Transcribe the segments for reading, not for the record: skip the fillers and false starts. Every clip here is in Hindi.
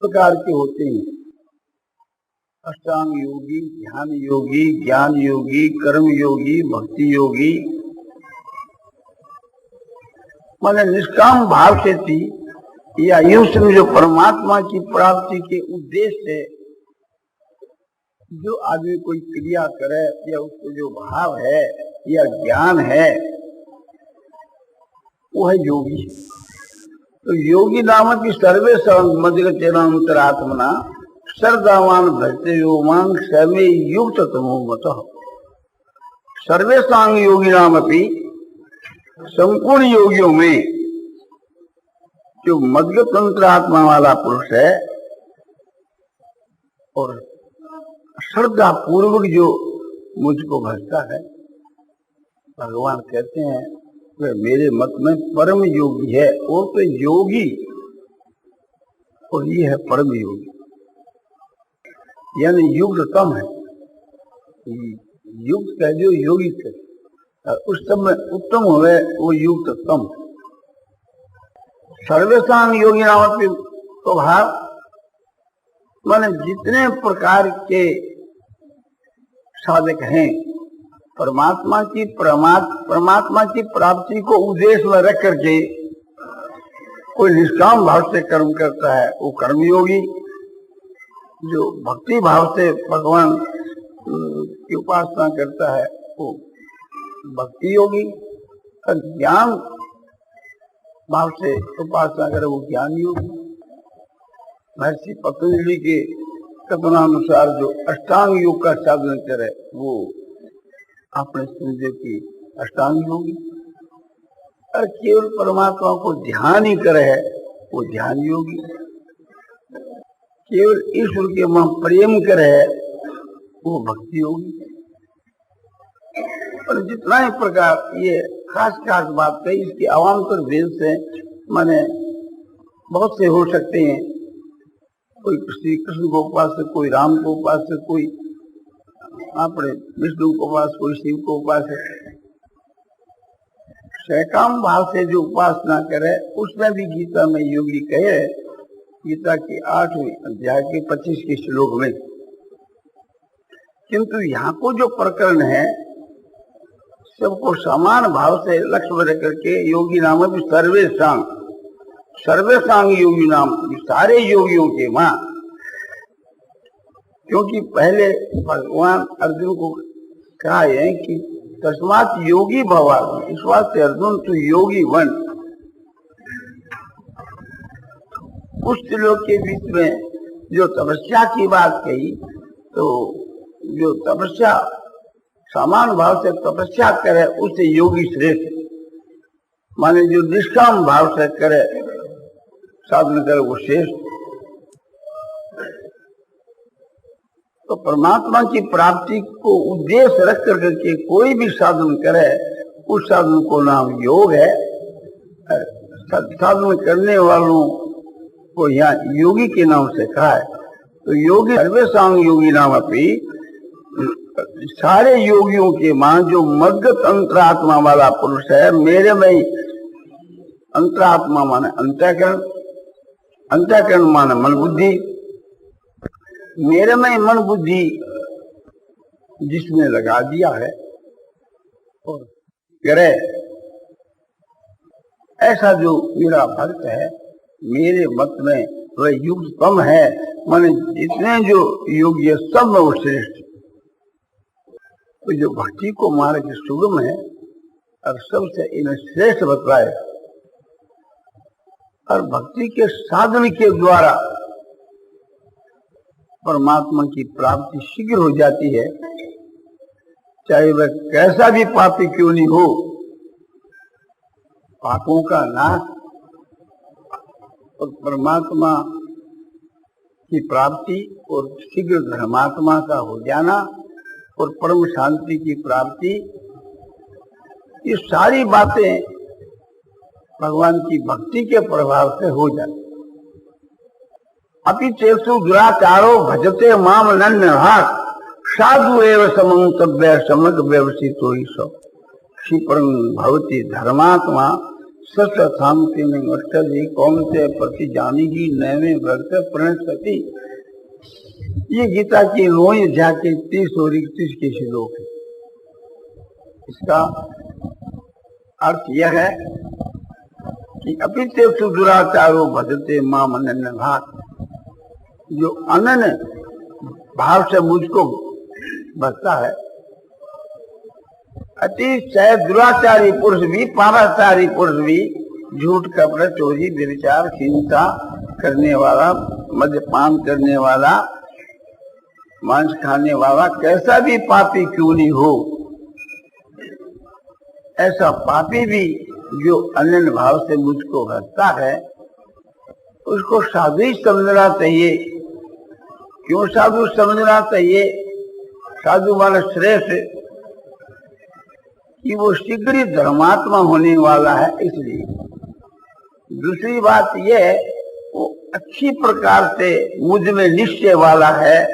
प्रकार के होते हैं। अष्टांग योगी, ध्यान योगी, ज्ञान योगी, कर्म योगी, भक्ति योगी। माने निष्काम भाव से थी या यूं समझो परमात्मा की प्राप्ति के उद्देश्य से जो आदमी कोई क्रिया करे या उसको जो भाव है या ज्ञान है वो है योगी। तो योगी नामक सर्वे मध्यगचेनांतरात्मना सर्वदावान भजते योमांग सर्वे युक्त तमो मत। सर्वेषांग योगी नाम अपनी संपूर्ण योगियों में जो मध्यगत अंतरात्मा वाला पुरुष है और श्रद्धा पूर्वक जो मुझको भजता है, भगवान कहते हैं वे मेरे मत में परम योगी है। और तो योगी और ये है परम योगी, यानी युक्ततम है। युक्त कह जो योगी कह, उस सब में उत्तम हुए वो युक्ततम। सर्वेषांग योगी नाम तो भाव माने जितने प्रकार के साधक हैं परमात्मा की प्राप्ति को उद्देश्य में रख करके कोई निष्काम भाव से कर्म करता है वो कर्मयोगी। जो भक्ति भाव से भगवान की उपासना करता है वो भक्ति योगी। और ज्ञान भाव से उपासना करे वो ज्ञान योगी। महर्षि पतंजलि के कथनानुसार जो अष्टांग योग का साधन करे वो अपने समझे की अष्टांग योगी। और केवल परमात्मा को ध्यान ही करे है वो ध्यान योगी। केवल ईश्वर के वहां प्रेम करे है वो भक्ति योगी। और जितना ही प्रकार ये खास खास बात है, इसके अवान्तर भेद से माने बहुत से हो सकते हैं। कोई श्री कृष्ण को उपासक, कोई राम को उपासक, कोई अपने विष्णु को उपासक, कोई शिव को उपासक। सकाम भाव से जो उपासना करे उसमें भी गीता में योगी कहे, गीता के 8वें अध्याय के 25 के श्लोक में। किंतु यहाँ को जो प्रकरण है सबको समान भाव से लक्ष्य में रख करके योगी नाम भी सर्वेषांग योगी नाम, सारे योगियों के मां। क्योंकि पहले भगवान अर्जुन को कहा है कि तस्मात् योगी भवा, इस बात से अर्जुन तू योगी बन। उस श्लोक के बीच में जो तपस्या की बात कही, तो जो तपस्या समान भाव से तपस्या करे उससे योगी श्रेष्ठ। माने जो निष्काम भाव से करे साधन करे वो श्रेष्ठ। तो परमात्मा की प्राप्ति को उद्देश्य रख करके कोई भी साधन करे उस साधन को नाम योग है। साधन करने वालों को यहाँ योगी के नाम से कहा है। तो योगी सर्वेषांग योगी नाम अपनी, सारे योगियों के मां जो मद्गत अंतरात्मा वाला पुरुष है, मेरे में अंतरात्मा माने अंतःकरण, अंतःकरण माने मन बुद्धि, मेरे में मन बुद्धि जिसने लगा दिया है और करे, ऐसा जो मेरा भक्त है मेरे मत में वह युक्ततम है। माने जितने जो योगी है सब में वो श्रेष्ठ। तो जो भक्ति को मार्ग सुगम है और सबसे इन्हें श्रेष्ठ बतलाए। और भक्ति के साधन के द्वारा परमात्मा की प्राप्ति शीघ्र हो जाती है, चाहे वह कैसा भी पापी क्यों नहीं हो। पापों का नाश और परमात्मा की प्राप्ति और शीघ्र धर्मात्मा का हो जाना और परम शांति की प्राप्ति, ये सारी बातें भगवान की भक्ति के प्रभाव से हो जाती। अपि चेतु दुराचारो भजते माम नन्यहास साधु एव समन्तव्य समग व्यवसितो ही सो क्षिप्रं भवति धर्मात्मा सत्संग अष्टधि कौन से प्रति जानी ही नैवे भक्त प्रणति। ये गीता की 9 अध्याय के 30 और 31 के श्लोक है। इसका अर्थ यह है कि अपिते दुराचारो भजते माम अनन्य भाग, जो अनन्य भाव से मुझको भजता है। अतिशय दुराचारी पुरुष भी, पापाचारी पुरुष भी, झूठ कपट चोरी व्यभिचार हिंसा करने वाला, मद्यपान करने वाला, मांस खाने वाला, कैसा भी पापी क्यों नहीं हो, ऐसा पापी भी जो अनन्य भाव से मुझको भजता है, उसको साधु ही समझना चाहिए। क्यों साधु समझना चाहिए? साधु माने श्रेष्ठ, कि वो शीघ्र ही धर्मात्मा होने वाला है, इसलिए। दूसरी बात यह, वो अच्छी प्रकार से मुझ में निश्चय वाला है,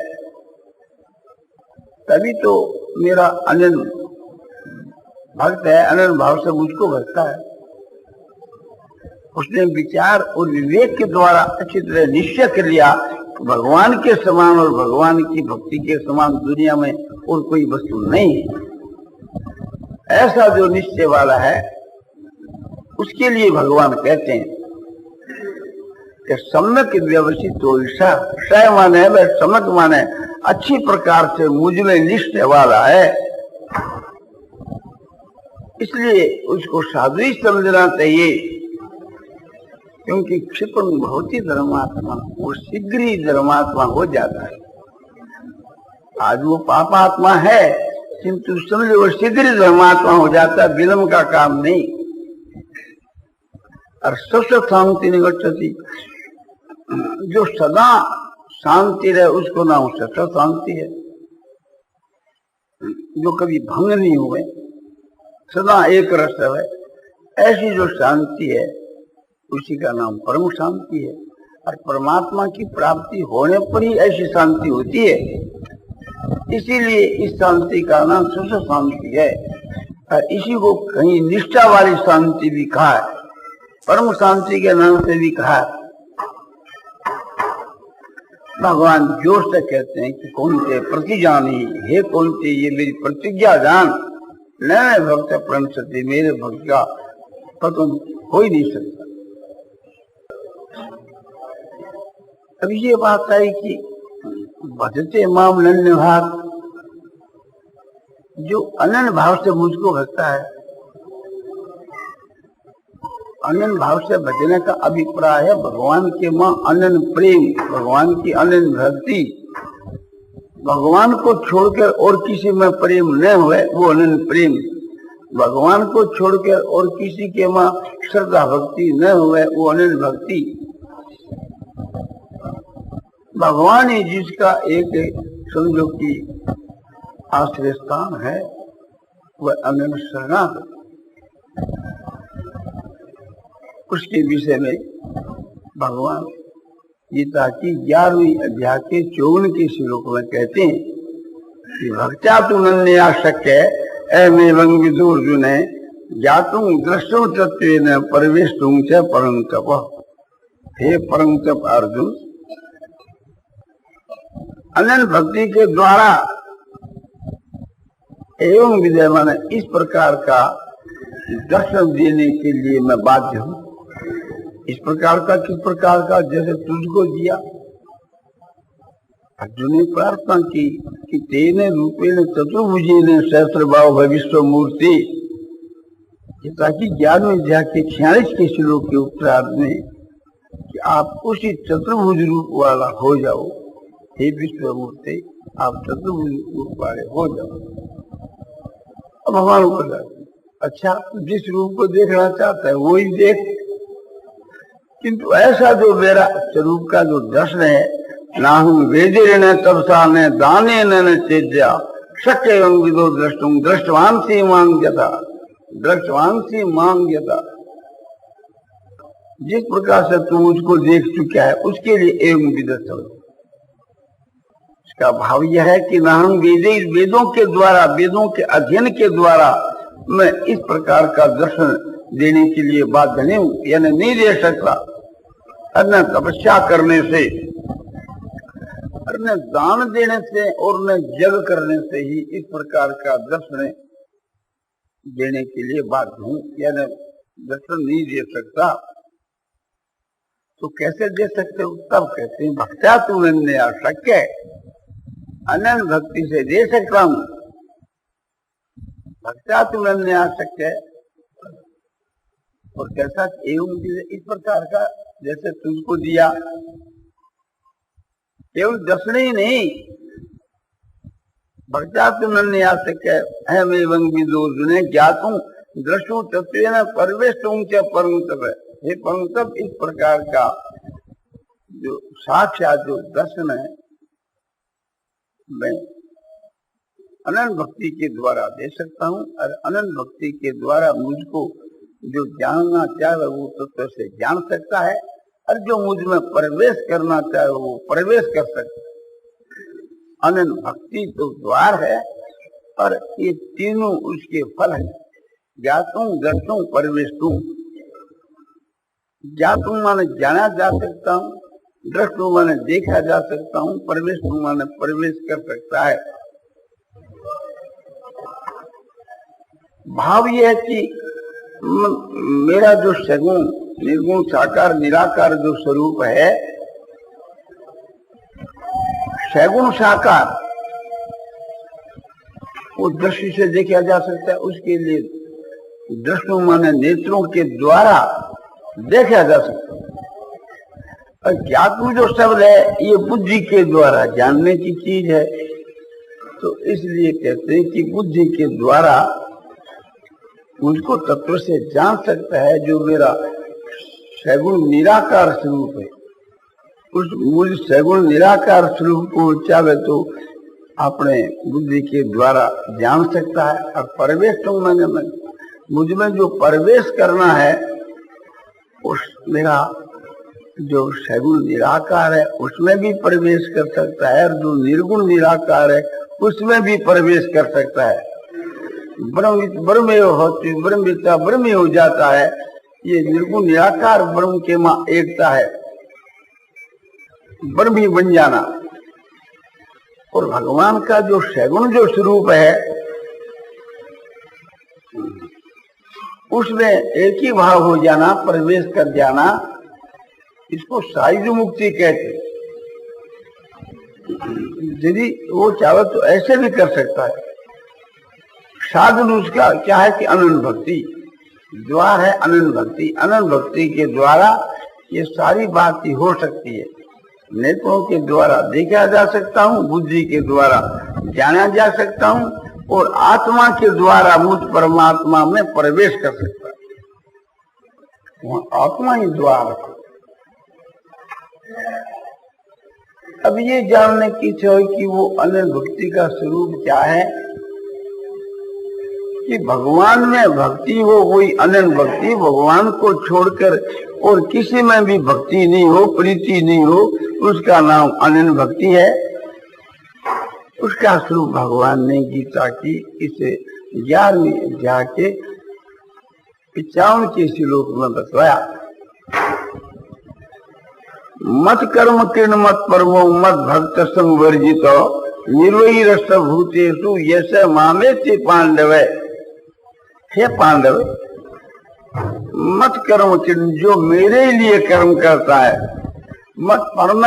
तभी तो मेरा अनन्य भक्त है, अनन्य भाव से मुझको भजता है। उसने विचार और विवेक के द्वारा अच्छी तरह निश्चय कर लिया, भगवान के समान और भगवान की भक्ति के समान दुनिया में और कोई वस्तु नहीं है। ऐसा जो निश्चय वाला है, उसके लिए भगवान कहते हैं कि सम्यक व्यवस्थित हो। शय माने वह सम्यक माने अच्छी प्रकार से मुझ में निश्चय वाला है, इसलिए उसको साधु ही समझना चाहिए। क्योंकि क्षिपण बहुत ही धर्मात्मा, वो शीघ्र ही धर्मात्मा हो जाता है। आज वो पापात्मा है, किंतु समझ वो शीघ्र ही धर्मात्मा हो जाता है, विलंब का काम नहीं। और सबसे शांति निगटती, जो सदा शांति रहे उसको नाम सबसे शांति है। जो कभी भंग नहीं हुए, सदा एक रस है, ऐसी जो शांति है उसी का नाम परम शांति है। और परमात्मा की प्राप्ति होने पर ही ऐसी शांति होती है, इसीलिए इस शांति का नाम सुख शांति है। और इसी को कहीं निष्ठा वाली शांति भी कहा है, परम शांति के नाम से भी कहा है। भगवान जोर से कहते हैं कि कौन से प्रति जानी, हे कौन से ये मेरी प्रतिज्ञा जान, नए भक्त प्रणति, मेरे भक्त का पतन हो ही नहीं सकता। अब ये बात आई कि भजते माम अनन्य भाग, जो अनन्य भाव से मुझको भजता है। अनन्य भाव से भजने का अभिप्राय है भगवान के मां अनन्य प्रेम, भगवान की अनन्य भक्ति। भगवान को छोड़कर और किसी में प्रेम न हुए, वो अनन्य प्रेम। भगवान को छोड़कर और किसी के मां श्रद्धा भक्ति न हुए, वो अनन्य भक्ति। भगवान ही जिसका एक समझो कि आश्रय स्थान है, वह अनन्य शरणागत। उसके विषय में भगवान गीता की 11वीं अध्याय के 54 के श्लोक में कहते हैं कि भक्त्या तु नन्या शक्य एवं विदुर्जुन ज्ञातुं द्रष्टुं तत्वेन परिवेष्टुं च परं तप। हे परं तप अर्जुन, अनन्य भक्ति के द्वारा एवं विजय माने इस प्रकार का दर्शन देने के लिए मैं बाध्य हूं। इस प्रकार का, किस प्रकार का? जैसे तुझको दिया। अर्जुन ने प्रार्थना की कि तेने रूपेण चतुर्भुजेन सहस्रबाहु विश्व मूर्ति, ताकि 11वें अध्याय के 46 के श्लोक के उत्तरार्ध में कि आप उसी चतुर्भुज रूप वाला हो जाओ। हे विश्व मूर्ति, आप चतुर्भुज रूप वाले हो जाओ। अब भगवान बोला, अच्छा जिस रूप को देखना चाहता है वो ही देख, किंतु ऐसा जो मेरा स्वरूप का जो दर्शन है, ना हूं वेदे न तपसा न दाने न चेज्या शक्य एवं विदो दृष्टुम दृष्टवांसी मांग्यता, दृष्टवांसी मांग्यता। जिस प्रकार से तू मुझको देख चुका है उसके लिए एवं विदस्त हो। इसका भाव यह है कि ना हम वेदों के द्वारा, वेदों के अध्ययन के द्वारा मैं इस प्रकार का दर्शन देने के लिए बाध्य नहीं हूं, यानी नहीं दे सकता। अन्य तपस्या करने से, अन्य दान देने से और न जग करने से ही इस प्रकार का दर्शन देने के लिए बाध्य हूं, यानी दर्शन नहीं दे सकता। तो कैसे दे सकते हो? तब कहते हैं भक्त्या तुमने अशक्य, अनंत भक्ति से दे सकता हूं। भक्त्या तुमने अशक्य, और कैसा? एवं इस प्रकार का जैसे तुझको दिया, केवल दर्शन ही नहीं, भक्त्या तुमने अशक्य अहम एवं विदो जुने ज्ञातुं दृष्टुं तत्वेन परवेष्टुं च परम तप। हे परम तप, इस प्रकार का जो साक्षात जो दर्शन है मैं अनंत भक्ति के द्वारा दे सकता हूँ, और अनंत भक्ति के द्वारा मुझको जो जानना चाहे वो तत्व से जान सकता है, और जो मुझ में प्रवेश करना चाहे वो प्रवेश कर सकता है। अनंत भक्ति तो द्वार है, और ये तीनों उसके फल है। ज्ञातुं दर्शुं परवेष्टुं। ज्ञातुं माने जाना जा सकता हूँ, दृष्टुं माने देखा जा सकता हूँ, परवेष्टुं माने प्रवेश कर सकता है। भाव यह है कि मेरा जो सगुण निर्गुण साकार निराकार जो स्वरूप है, सगुण साकार वो दृष्टि से देखा जा सकता है। उसके लिए दृष्टि माने नेत्रों के द्वारा देखा जा सकता है। और ज्ञातु जो शब्द है ये बुद्धि के द्वारा जानने की चीज है, तो इसलिए कहते हैं कि बुद्धि के द्वारा मुझको तत्व से जान सकता है। जो मेरा सगुण निराकार स्वरूप है, उस मुझ सगुण निराकार स्वरूप को चाहे तो अपने बुद्धि के द्वारा जान सकता है। और प्रवेश तो मैंने मुझ में जो प्रवेश करना है, उस मेरा जो सगुण निराकार है उसमें भी प्रवेश कर सकता है, और जो निर्गुण निराकार है उसमें भी प्रवेश कर सकता है। ब्रह्म होती ब्रह्मविद्या ब्रह्म हो जाता है। ये निर्गुण निराकार ब्रह्म के मां एकता है, ब्रह्म ही बन जाना। और भगवान का जो सगुण जो स्वरूप है उसमें एक ही भाव हो जाना, प्रवेश कर जाना, इसको सायुज मुक्ति कहते। यदि वो चाहे तो ऐसे भी कर सकता है। साधन उसका क्या है कि अनंत भक्ति द्वार है। अनंत भक्ति, अनंत भक्ति के द्वारा ये सारी बात ही हो सकती है। नेत्रों के द्वारा देखा जा सकता हूँ, बुद्धि के द्वारा जाना जा सकता हूँ, और आत्मा के द्वारा मुझ परमात्मा में प्रवेश कर सकता है। वहाँ आत्मा ही द्वार है। अब ये जानने की इच्छा है कि वो अनंत भक्ति का स्वरूप क्या है, कि भगवान में भक्ति हो, वही अनंत भक्ति। भगवान को छोड़कर और किसी में भी भक्ति नहीं हो, प्रीति नहीं हो, उसका नाम अनंत भक्ति है। उसका स्वरूप भगवान ने गीता की इसे 11वीं अध्याय के 55 के श्लोक में बतलाया। मत कर्म किर्ण मत परमो मत भक्त संवर्जित निर्वही रस भूतेषु यश मामेति पांडव। हे पांडव, मत कर्म किर्ण, जो मेरे लिए कर्म करता है, मत परम,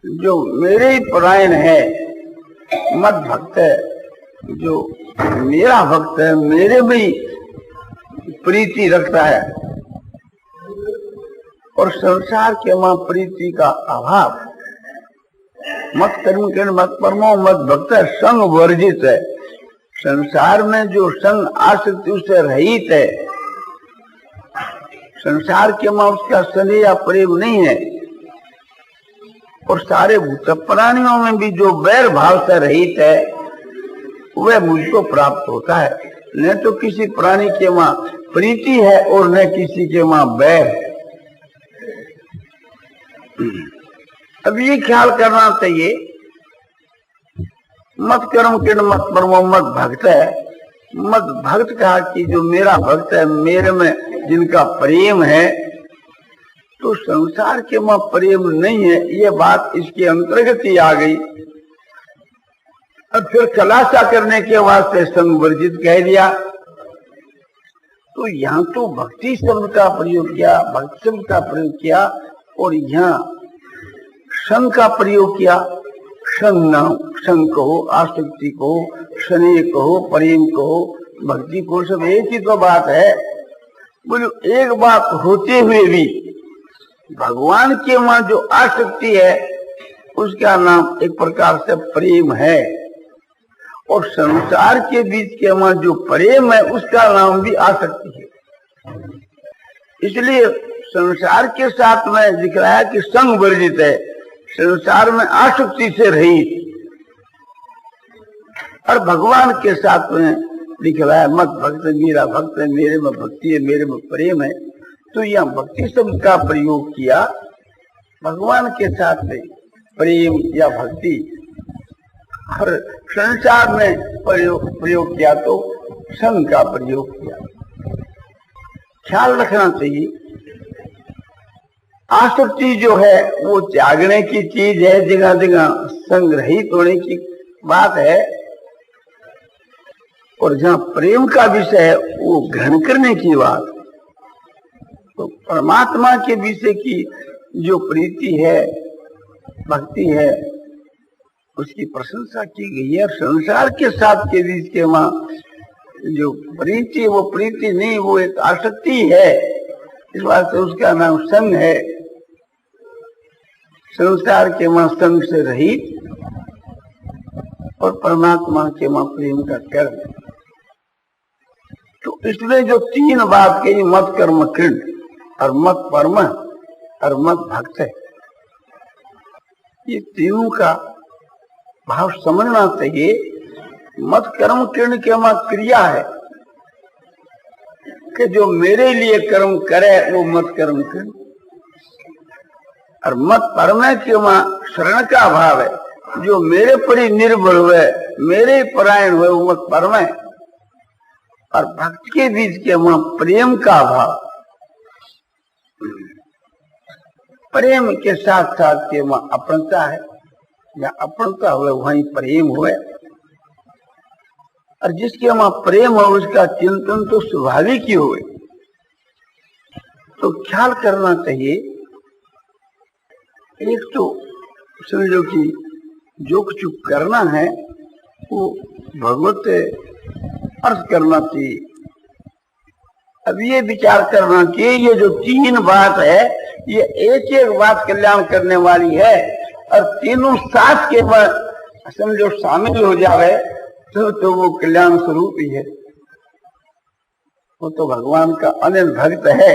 जो मेरे ही परायण है, मत भक्त है, जो मेरा भक्त है, मेरे में प्रीति रखता है, और संसार के मां प्रीति का अभाव। मत कर्म किर्ण मत परमो मत भक्त संग वर्जित है। संसार में जो संग आसक्ति उससे रहित है, संसार के मां उसका स्नेह या प्रेम नहीं है। और सारे भूत प्राणियों में भी जो वैर भाव से रहित है, वह मुझको प्राप्त होता है। न तो किसी प्राणी के मां प्रीति है और न किसी के मां वैर। अब ये ख्याल करना चाहिए, मत कर्म किर्ण मत परमो मत भक्त है, मत भक्त कहा कि जो मेरा भक्त है, मेरे में जिनका प्रेम है, तो संसार के में प्रेम नहीं है, ये बात इसके अंतर्गत ही आ गई। अब फिर खुलासा करने के वास्ते संग वर्जित कह दिया। तो यहाँ तो भक्ति शब्द का प्रयोग किया, भक्त शब्द का प्रयोग किया, और यहाँ संग का प्रयोग किया। संग नाम, संग कहो, आसक्ति कहो, स्नेह कहो, प्रेम कहो, भक्ति को, सब एक ही तो बात है। बोलो एक बात होते हुए भी भगवान के वहां जो आसक्ति है उसका नाम एक प्रकार से प्रेम है, और संसार के बीच के वहां जो प्रेम है उसका नाम भी आसक्ति है। इसलिए संसार के साथ में दिख रहा है कि संग वर्जित है, संसार में आसक्ति से रहित, और भगवान के साथ में दिख रहा है मत भक्त मेरा भक्त है, मेरे में भक्ति है, मेरे में प्रेम है। तो यह भक्ति शब्द का प्रयोग किया भगवान के साथ में प्रेम या भक्ति, और संसार में प्रयोग किया तो संग का प्रयोग किया। ख्याल रखना चाहिए, आसक्ति जो है वो त्यागने की चीज है, जगह जगह संग रहित होने की बात है, और जहाँ प्रेम का विषय है वो ग्रहण करने की बात। तो परमात्मा के विषय की जो प्रीति है, भक्ति है, उसकी प्रशंसा की गई है। संसार के साथ के बीच के वहाँ जो प्रीति है वो प्रीति नहीं, वो एक आसक्ति है, इस बात से उसका नाम संग है। संसार के वहाँ संग से रहित और परमात्मा के वहाँ प्रेम का कर्म। तो इसमें जो तीन बात कही, मत कर्म कृण और मत परम और मत भक्त है, ये तीनों का भाव समझना चाहिए। मत कर्म कृण के वहां क्रिया है कि जो मेरे लिए कर्म करे वो मत कर्म कृण, और मत परम के वहां शरण का भाव है, जो मेरे पर ही निर्भर हुए, मेरे परायण हुए, वो मत परम है। और भक्त के बीच के वहां प्रेम का भाव, प्रेम के साथ साथ के वहां अपनता है, या अपनता हुए वहीं प्रेम हुए, और जिसके वहां प्रेम हो उसका चिंतन तो स्वाभाविक ही हुए। तो ख्याल करना चाहिए, एक तो समझो कि जो कुछ करना है वो भगवत अर्थ करना चाहिए। अब ये विचार करना चाहिए, ये जो तीन बात है ये एक एक बात कल्याण करने वाली है, और तीनों साथ के बाद समझो शामिल हो जावे तो वो कल्याण स्वरूप ही है। वो तो भगवान का अनन्य भक्त है,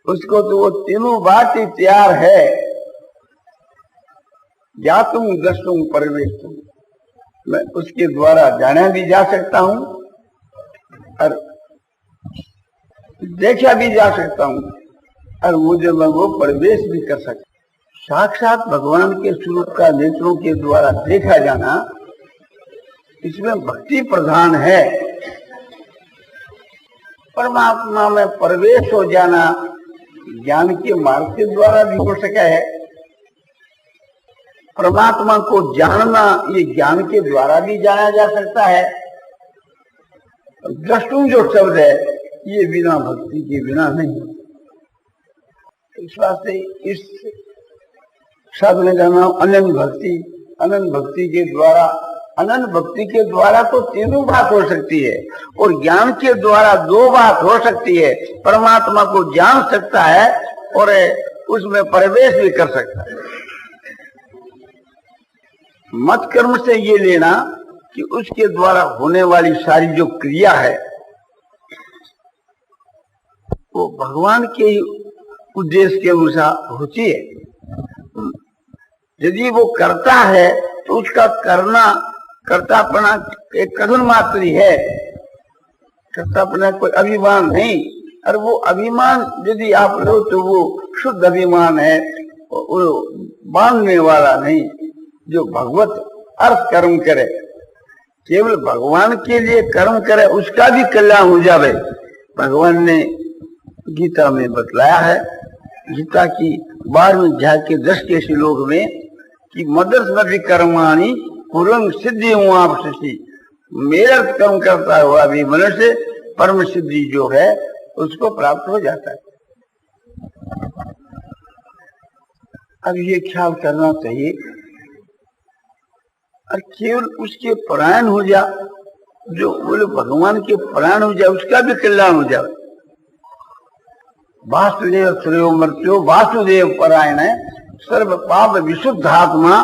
उसको तो वो तीनों बात ही तैयार है। ज्ञातुम द्रष्टुम परवेष्टुम, मैं उसके द्वारा जाना भी जा सकता हूँ और देखा भी जा सकता हूँ, और मुझे मैं वो प्रवेश भी कर सकता। साक्षात भगवान के स्वरूप का नेत्रों के द्वारा देखा जाना, इसमें भक्ति प्रधान है। परमात्मा में प्रवेश हो जाना ज्ञान के मार्ग के द्वारा भी हो सका है। परमात्मा को जानना ये ज्ञान के द्वारा भी जाना जा सकता है। द्रष्टुम जो शब्द है ये बिना भक्ति के बिना नहीं। इस वास्ते इस साधन का नाम अनंत भक्ति। अनंत भक्ति के द्वारा, अनंत भक्ति के द्वारा तो तीनों बात हो सकती है, और ज्ञान के द्वारा दो बात हो सकती है। परमात्मा को जान सकता है और उसमें प्रवेश भी कर सकता है। मत कर्म से ये लेना कि उसके द्वारा होने वाली सारी जो क्रिया है वो भगवान के उद्देश्य के अनुसार होती है। यदि वो करता है तो उसका करना कर्तापना एक कथन मात्र ही है, कर्तापना कोई अभिमान नहीं। और वो अभिमान यदि आप लो तो वो शुद्ध अभिमान है, वो बांधने वाला नहीं। जो भगवत अर्थ कर्म करे केवल भगवान के लिए कर्म करे उसका भी कल्याण हो जावे। भगवान ने गीता में बतलाया है, गीता की 12वें अध्याय के 10 के श्लोक में कि मदर्शनति कर्माणि कुरं सिद्धिमुवाप्स्यसि, मेरा कर्म करता हुआ भी मनुष्य परम सिद्धि जो है उसको प्राप्त हो जाता है। अब ये ख्याल करना चाहिए और केवल उसके परायण हो जा, जो बोले भगवान के परायण हो जाए उसका भी कल्याण हो जाए। वासुदेव श्रेयो मर्त्यो वासुदेव परायण है, सर्व पाप विशुद्धात्मा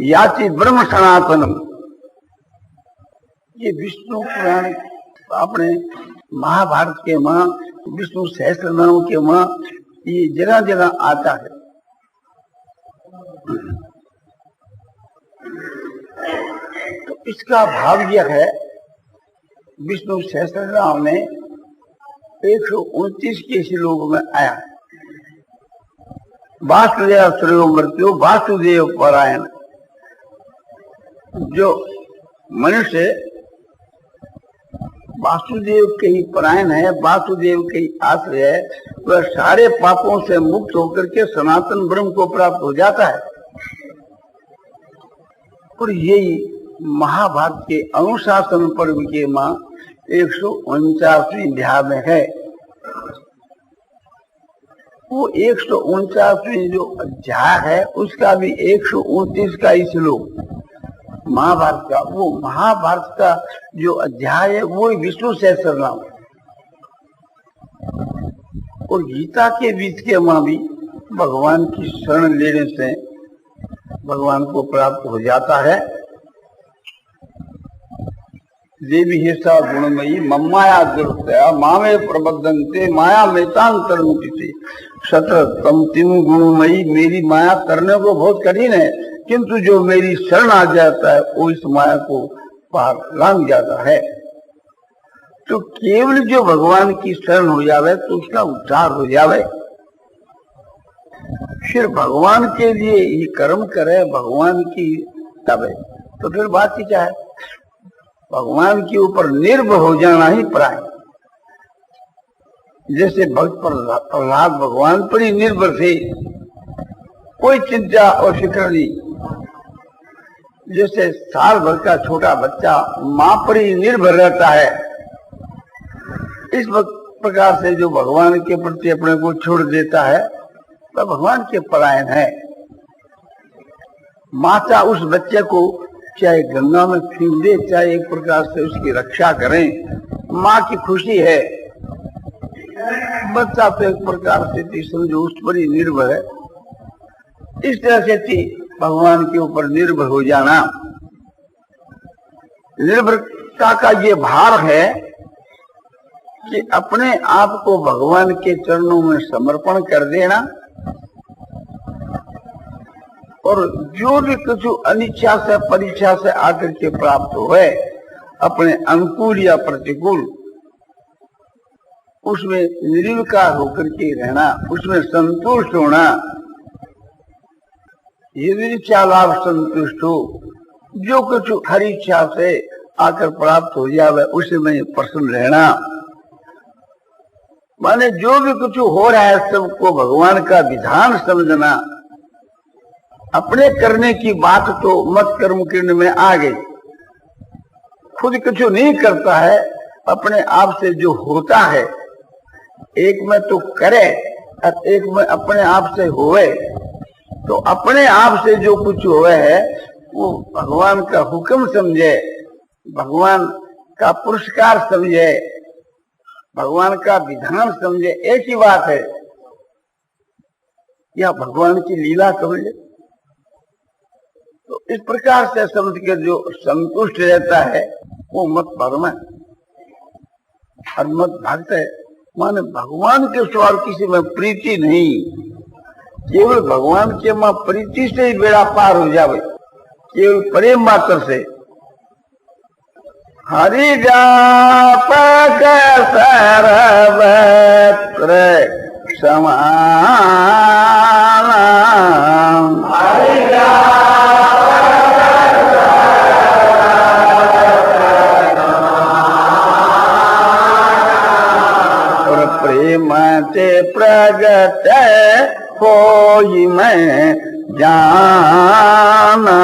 याति ब्रह्म सनातनम। ये विष्णु पुराण अपने महाभारत के मां, विष्णु सहस्त्रनाम के मां ये जगह जगह आता है। तो इसका भाव यह है, विष्णु सहस्त्रनाम में 129 के श्लोक में आया, वासुदेव श्रेयो मर्त्यो वासुदेव परायण। जो मनुष्य वासुदेव के ही परायण है, वासुदेव के ही आश्रय है, वह सारे पापों से मुक्त होकर के सनातन ब्रह्म को प्राप्त हो जाता है। और यही महाभारत के अनुशासन पर्व के मां 149वीं अध्याय में है। वो 149वीं जो अध्याय है उसका भी 129 का ही श्लोक महाभारत का, वो महाभारत का जो अध्याय है वो विष्णु सहस्त्रनाम। और गीता के बीच के मां भी भगवान की शरण लेने से भगवान को प्राप्त हो जाता है। देवी हेसा गुणमयी मम्माया दुर्तया मामे प्रबद्धन्ते माया मेतांतरमुति सततम तीन गुणमयी। मेरी माया करने को बहुत कठिन है, किंतु जो मेरी शरण आ जाता है वो इस माया को पार लांग जाता है। तो केवल जो भगवान की शरण हो जावे तो उसका उद्धार हो जावे। फिर भगवान के लिए ही कर्म करे, भगवान की तबे, तो फिर बात ही क्या है, भगवान के ऊपर निर्भर हो जाना ही प्राय। जैसे भक्त प्रहलाद भगवान पर ही निर्भर थे, कोई चिंता और फिक्र नहीं। जैसे साल भर का छोटा बच्चा मां पर ही निर्भर रहता है, इस प्रकार से जो भगवान के प्रति अपने को छोड़ देता है वह भगवान के परायण है। माता उस बच्चे को चाहे गंगा में फेंक दे, चाहे एक प्रकार से उसकी रक्षा करें, माँ की खुशी है। बच्चा तो एक प्रकार से समझो उस पर ही निर्भर है। इस तरह से थी भगवान के ऊपर निर्भर हो जाना। निर्भरता का ये भार है कि अपने आप को भगवान के चरणों में समर्पण कर देना, और जो भी कुछ अनिच्छा से परीक्षा से आकर के प्राप्त हुए, अपने अनुकूल या प्रतिकूल, उसमें निर्विकार होकर के रहना, उसमें संतुष्ट होना। यदि लाभ संतुष्ट हो, जो कुछ हर इच्छा से आकर प्राप्त हो जावे उसमें प्रसन्न रहना। माने जो भी कुछ हो रहा है सबको भगवान का विधान समझना। अपने करने की बात तो मत कर्म किरण में आ गई, खुद कुछ नहीं करता है, अपने आप से जो होता है, एक में तो करे और एक में अपने आप से होए। तो अपने आप से जो कुछ हुआ है वो भगवान का हुक्म समझे, भगवान का पुरस्कार समझे, भगवान का विधान समझे, एक ही बात है। या भगवान की लीला समझे। तो इस प्रकार से समझ के जो संतुष्ट रहता है वो मत परम है और मत भक्त है। माने भगवान के सवाल किसी में प्रीति नहीं, केवल भगवान के मां प्रीति से ही बेड़ा पार हो जावे, केवल प्रेम मात्र से। हरि व्यापक सर्वत्र समान, हरि व्यापक कोई मैं जाना।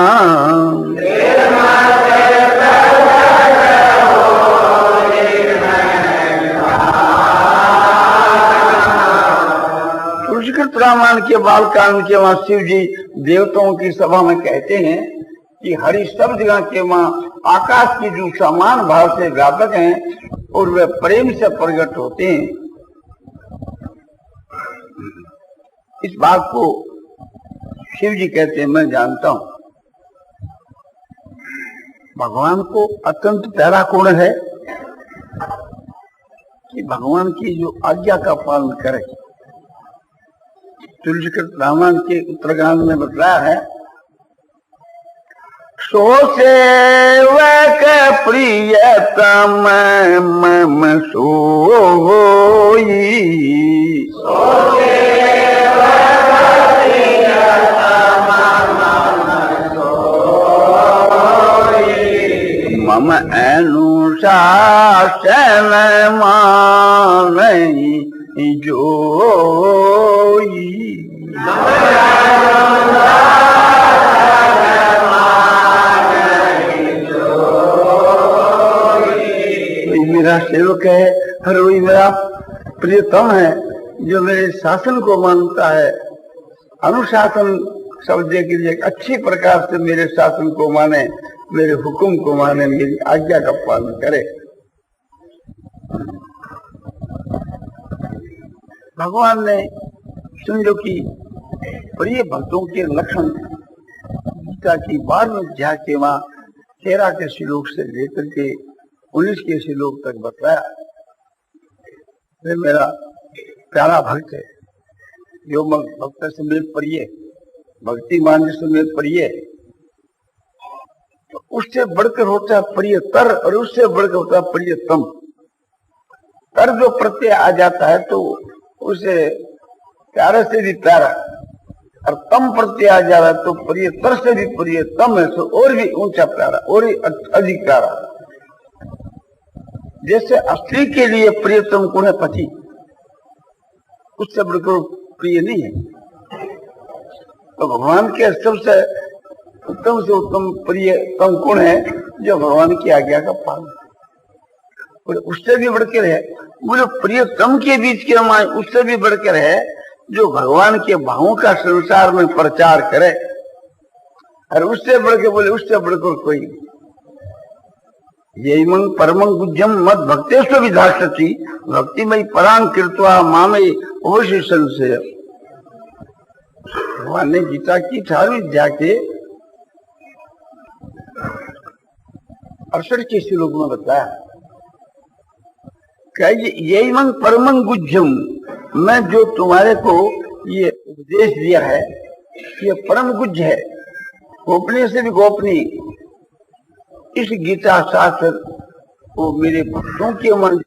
तुलसीकृत रामायण के बालकांड के वहां शिव जी देवताओं की सभा में कहते हैं कि हरि सब जगह के वहां आकाश की जो समान भाव से व्यापक हैं और वे प्रेम से प्रकट होते हैं। इस बात को शिव जी कहते हैं मैं जानता हूं। भगवान को अत्यंत प्यारा कौन है कि भगवान की जो आज्ञा का पालन करे। तुलसीकृत रामायण के उत्तरकांड में बताया है, सो सेवक प्रियतम मम सोई, मम अनुशासन मानई जोई। मेरा सेवक है, हर वही मेरा प्रियतम है जो मेरे शासन को मानता है। अनुशासन शब्द के लिए अच्छी प्रकार से मेरे शासन को माने, मेरे हुक्म को माने, मेरी आज्ञा का पालन करे। भगवान ने समझो कि प्रिय भक्तों के लक्षण गीता की 12वें अध्याय के वहां 13 के श्लोक से लेकर के 19 के श्लोक तक बताया। वे मेरा प्यारा भक्त है, जो भक्त समेत प्रिय, भक्ति मान समेत प्रिय, तो उससे बढ़कर होता है प्रियतर और उससे बढ़कर होता है प्रियतम। तर जो प्रत्यय आ जाता है तो उसे प्यारे से भी प्यारा, और तम प्रत्यय आ जा रहा है तो प्रियतर से भी प्रियतम है, तो और भी ऊंचा प्यारा, और भी अधिक प्यारा। जैसे स्त्री के लिए प्रियतम कौन है? पति, उससे बढ़कर प्रिय नहीं है। तो भगवान के सबसे उत्तम से उत्तम प्रियतम कौन है? जो भगवान की आज्ञा का पालन, और उससे भी बढ़कर है बोले प्रियतम के बीच के हमारे, उससे भी बढ़कर है जो भगवान के भावों का संसार में प्रचार करे, और उससे बढ़कर बोले उससे बढ़कर कोई। यही मंग परमं गुज्जम मत भक्तेश्वर विधासती भक्ति मई परांग कृत्वा मामे अवश्य संशय। भगवान ने गीता की 18वीं अध्याय के 68 के श्लोक में बताया, यही मंग परमं गुज्जम, मैं जो तुम्हारे को ये उपदेश दिया है ये परम गुज्ज है, गोपनीय से भी गोपनीय। इस गीता शास्त्र वो मेरे भक्तों के मन